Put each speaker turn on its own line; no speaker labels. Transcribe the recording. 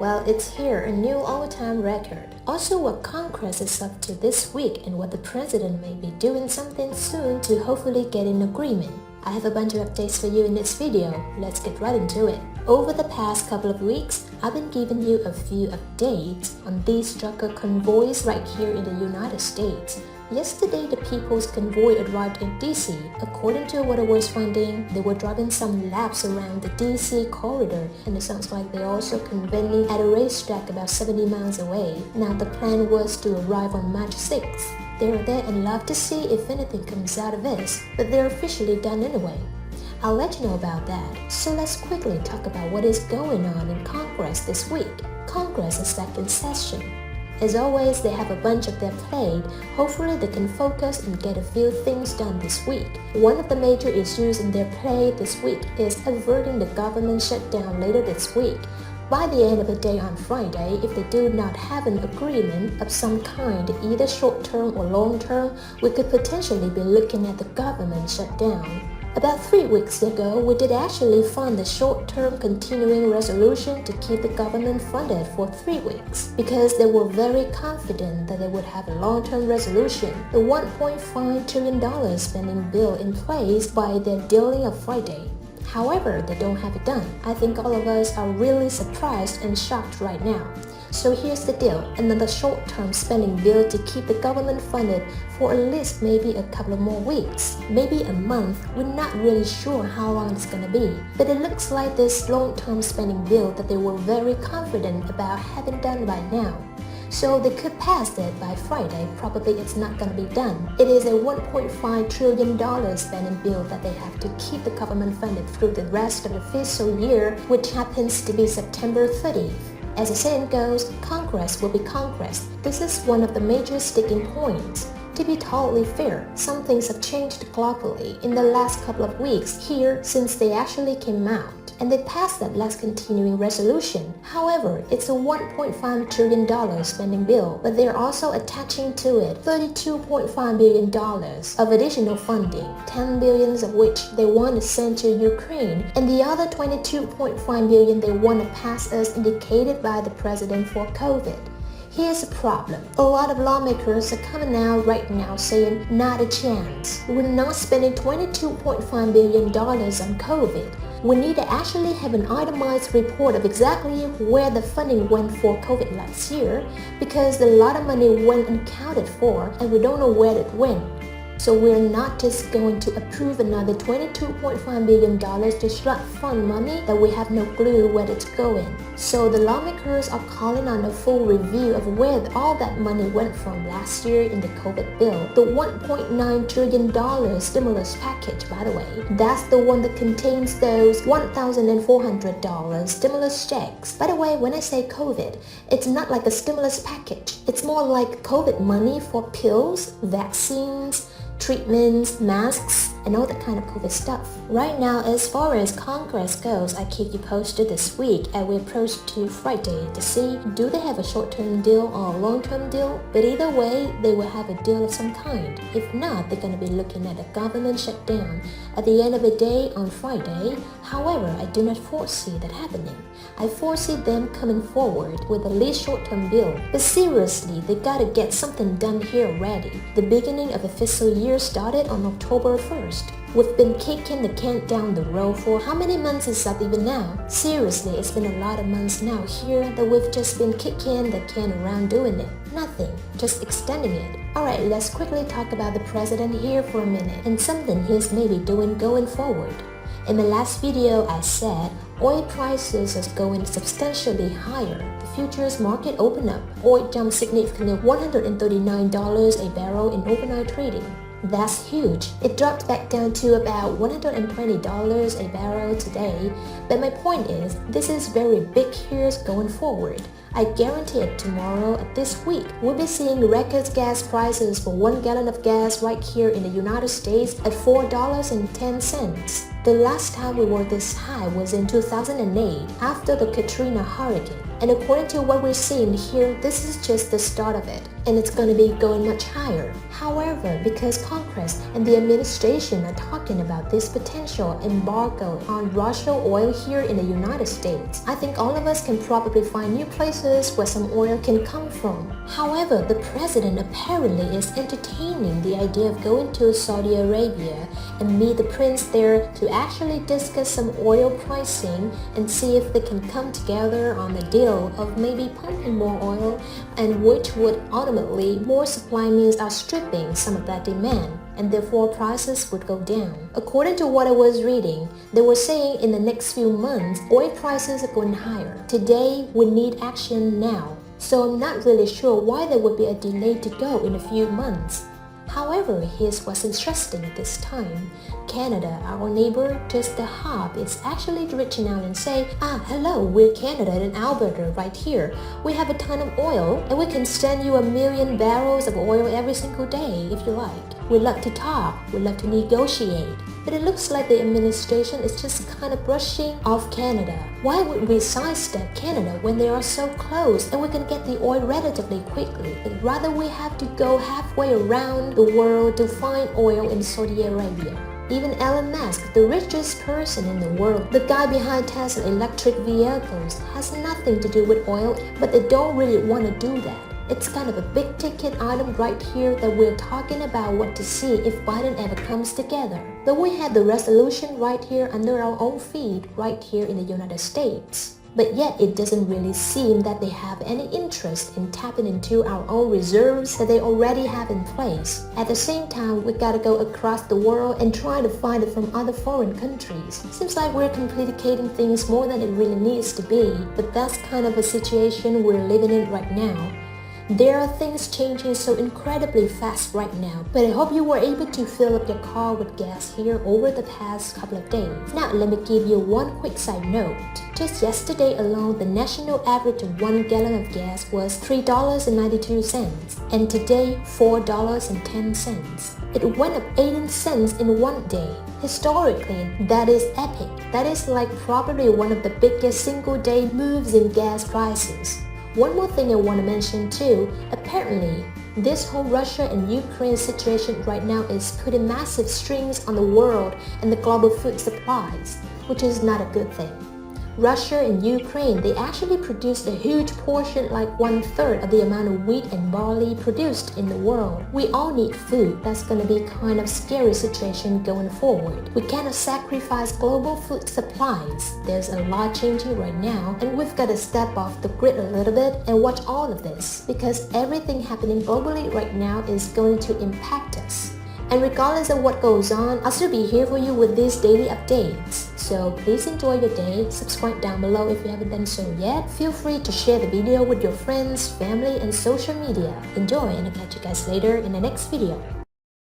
Well, it's here, a new all-time record. Also, what Congress is up to this week and what the president may be doing something soon to hopefully get an agreement. I have a bunch of updates for you in this video. Let's get right into it. Over the past couple of weeks, I've been giving you a few updates on these trucker convoys right here in the United States. Yesterday, the People's Convoy arrived in DC. According to what I was finding, they were driving some laps around the DC corridor, and it sounds like they're also convening at a racetrack about 70 miles away. Now, the plan was to arrive on March 6th. They're there and love to see if anything comes out of this, but they're officially done anyway. I'll let you know about that. So let's quickly talk about what is going on in Congress this week. Congress is back in session. As always, they have a bunch of their plate. Hopefully they can focus and get a few things done this week. One of the major issues in their plate this week is averting the government shutdown later this week. By the end of the day on Friday, if they do not have an agreement of some kind, either short-term or long-term, we could potentially be looking at the government shutdown. About 3 weeks ago, we did actually fund the short-term continuing resolution to keep the government funded for 3 weeks because they were very confident that they would have a long-term resolution, the $1.5 trillion spending bill in place by their deadline of Friday. However, they don't have it done. I think all of us are really surprised and shocked right now. So here's the deal, another short-term spending bill to keep the government funded for at least maybe a couple of more weeks, maybe a month. We're not really sure how long it's gonna be, but it looks like this long-term spending bill that they were very confident about having done by now. So they could pass it by Friday. Probably it's not gonna be done. It is a $1.5 trillion spending bill that they have to keep the government funded through the rest of the fiscal year, which happens to be September 30th. As the saying goes, Congress will be Congress. This is one of the major sticking points. To be totally fair, some things have changed globally in the last couple of weeks here since they actually came out, and they passed that last continuing resolution. However, it's a $1.5 trillion spending bill, but they're also attaching to it $32.5 billion of additional funding, $10 billion of which they want to send to Ukraine, and the other $22.5 billion they want to pass as indicated by the president for COVID. Here's the problem. A lot of lawmakers are coming out right now saying, not a chance. We're not spending $22.5 billion on COVID. We need to actually have an itemized report of exactly where the funding went for COVID last year because a lot of money went unaccounted for and we don't know where it went. So we're not just going to approve another $22.5 billion to slot fund money that we have no clue where it's going. So the lawmakers are calling on a full review of where all that money went from last year in the COVID bill. The $1.9 trillion stimulus package, by the way, that's the one that contains those $1,400 stimulus checks. By the way, when I say COVID, it's not like a stimulus package. It's more like COVID money for pills, vaccines, treatments, masks, and all that kind of COVID stuff. Right now, as far as Congress goes, I keep you posted this week as we approach to Friday to see do they have a short-term deal or a long-term deal, but either way, they will have a deal of some kind. If not, they're going to be looking at a government shutdown at the end of the day on Friday. However, I do not foresee that happening. I foresee them coming forward with at least short-term bill. But seriously, they gotta get something done here already. The beginning of the fiscal year started on October 1st. We've been kicking the can down the road for how many months is that even now? Seriously, it's been a lot of months now here that we've just been kicking the can around doing it. Nothing, just extending it. Alright, let's quickly talk about the president here for a minute and something he's maybe doing going forward. In the last video, I said oil prices is going substantially higher. The futures market opened up. Oil jumped significantly $139 a barrel in overnight trading. That's huge. It dropped back down to about $120 a barrel today. But my point is, this is very big here going forward. I guarantee it tomorrow this week, we'll be seeing record gas prices for 1 gallon of gas right here in the United States at $4.10. The last time we were this high was in 2008 after the Katrina hurricane. And according to what we're seeing here, this is just the start of it. and it's going to be going much higher. However, because Congress and the administration are talking about this potential embargo on Russian oil here in the United States, I think all of us can probably find new places where some oil can come from. However, the president apparently is entertaining the idea of going to Saudi Arabia and meet the prince there to actually discuss some oil pricing and see if they can come together on the deal of maybe pumping more oil, and which would ultimately more supply means outstripping some of that demand, and therefore prices would go down. According to what I was reading, they were saying in the next few months oil prices are going higher. Today we need action now. So I'm not really sure why there would be a delay to go in a few months. However, here's what's interesting at this time. Canada, our neighbor just the hub, is actually reaching out and say, hello, we're Canada and Alberta right here. We have a ton of oil and we can send you 1 million barrels of oil every single day if you like. We love to talk, we love to negotiate. But it looks like the administration is just kind of brushing off Canada. Why would we sidestep Canada when they are so close and we can get the oil relatively quickly? But rather we have to go halfway around the world to find oil in Saudi Arabia. Even Elon Musk, the richest person in the world, the guy behind Tesla electric vehicles, has nothing to do with oil, but they don't really want to do that. It's kind of a big ticket item right here that we're talking about what to see if Biden ever comes together. But we have the resolution right here under our own feed right here in the United States. But yet it doesn't really seem that they have any interest in tapping into our own reserves that they already have in place. At the same time, we gotta go across the world and try to find it from other foreign countries. Seems like we're complicating things more than it really needs to be, but that's kind of a situation we're living in right now. There are things changing so incredibly fast right now, but I hope you were able to fill up your car with gas here over the past couple of days. Now let me give you one quick side note. Just yesterday alone, the national average of 1 gallon of gas was $3.92, and today $4.10. It went up 18 cents in one day. Historically, that is epic. That is like probably one of the biggest single-day moves in gas prices. One more thing I want to mention too, apparently, this whole Russia and Ukraine situation right now is putting massive strings on the world and the global food supplies, which is not a good thing. Russia and Ukraine, they actually produced a huge portion, like 1/3 of the amount of wheat and barley produced in the world. We all need food. That's going to be kind of scary situation going forward. We cannot sacrifice global food supplies. There's a lot changing right now, and we've got to step off the grid a little bit and watch all of this, because everything happening globally right now is going to impact us. And regardless of what goes on, I'll still be here for you with these daily updates. So please enjoy your day, subscribe down below if you haven't done so yet. Feel free to share the video with your friends, family, and social media. Enjoy, and I'll catch you guys later in the next video.